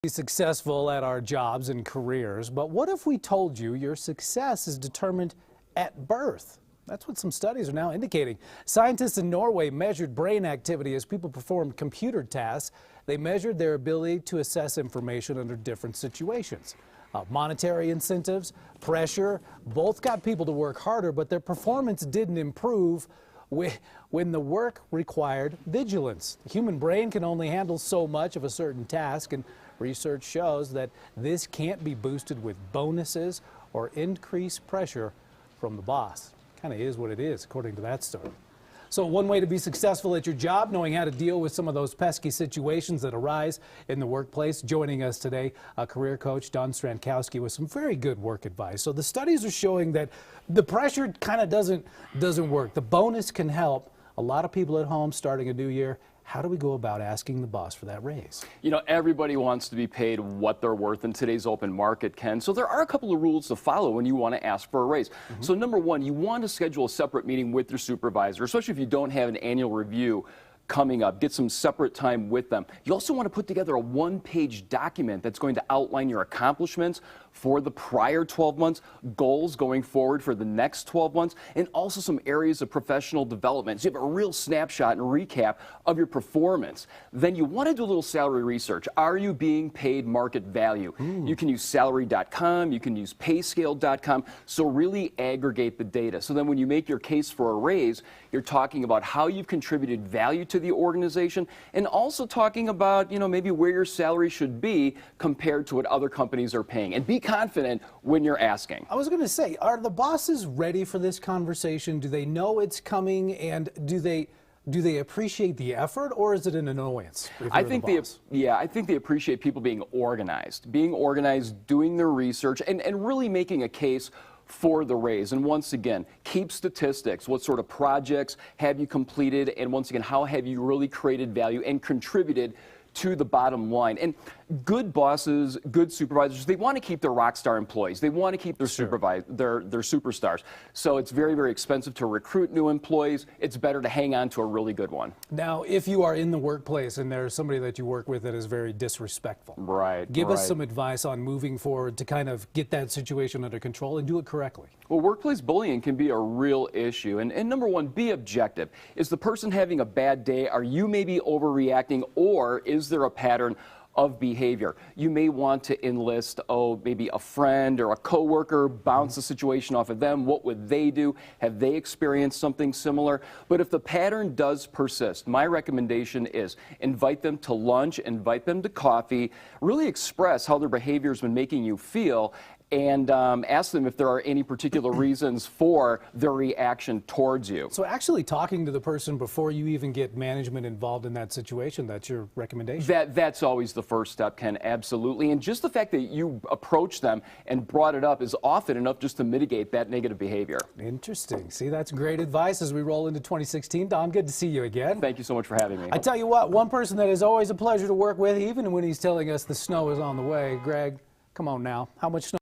Be successful at our jobs and careers, but what if we told you your success is determined at birth? That's what some studies are now indicating. Scientists in Norway measured brain activity as people performed computer tasks. They measured their ability to assess information under different situations. Monetary incentives, pressure, both got people to work harder, but their performance didn't improve when the work required vigilance. The human brain can only handle so much of a certain task, and research shows that this can't be boosted with bonuses or increased pressure from the boss. Kind of is what it is, according to that story. So one way to be successful at your job, knowing how to deal with some of those pesky situations that arise in the workplace. Joining us today, career coach Don Strankowski with some very good work advice. So the studies are showing that the pressure kind of doesn't work. The bonus can help. A lot of people at home starting a new year. How do we go about asking the boss for that raise? You know, everybody wants to be paid what they're worth in today's open market, Ken. So there are a couple of rules to follow when you want to ask for a raise. So number one, you want to schedule a separate meeting with your supervisor, especially if you don't have an annual review coming up. Get some separate time with them. You also want to put together a one-page document that's going to outline your accomplishments for the prior 12 months, goals going forward for the next 12 months, and also some areas of professional development. So you have a real snapshot and recap of your performance. Then you want to do a little salary research. Are you being paid market value? You can use salary.com, you can use payscale.com, so really aggregate the data. So then when you make your case for a raise, you're talking about how you've contributed value to the organization, and also talking about, you know, maybe where your salary should be compared to what other companies are paying. And be confident when you're asking. I was going to say, are the bosses ready for this conversation? Do they know it's coming, and do they appreciate the effort, or is it an annoyance? I think they appreciate people being organized, doing their research, and really making a case for the raise. And once again, keep statistics. What sort of projects have you completed? And once again, how have you really created value and contributed to the bottom line? And good bosses, good supervisors, they want to keep their rock star employees. They want to keep their their superstars. So it's very, very expensive to recruit new employees. It's better to hang on to a really good one. Now, if you are in the workplace and there's somebody that you work with that is very disrespectful, give us some advice on moving forward to kind of get that situation under control and do it correctly. Well, workplace bullying can be a real issue. And number one, be objective. Is the person having a bad day? Are you maybe overreacting, or is there a pattern of behavior? You may want to enlist, maybe a friend or a coworker, bounce the situation off of them. What would they do? Have they experienced something similar? But if the pattern does persist, my recommendation is invite them to lunch, invite them to coffee, really express how their behavior has been making you feel, and ask them if there are any particular reasons for their reaction towards you. So actually talking to the person before you even get management involved in that situation, that's your recommendation? That's always the first step, Ken, absolutely. And just the fact that you approached them and brought it up is often enough just to mitigate that negative behavior. Interesting. See, that's great advice as we roll into 2016. Don, good to see you again. Thank you so much for having me. I tell you what, one person that is always a pleasure to work with, even when he's telling us the snow is on the way. Greg, come on now. How much snow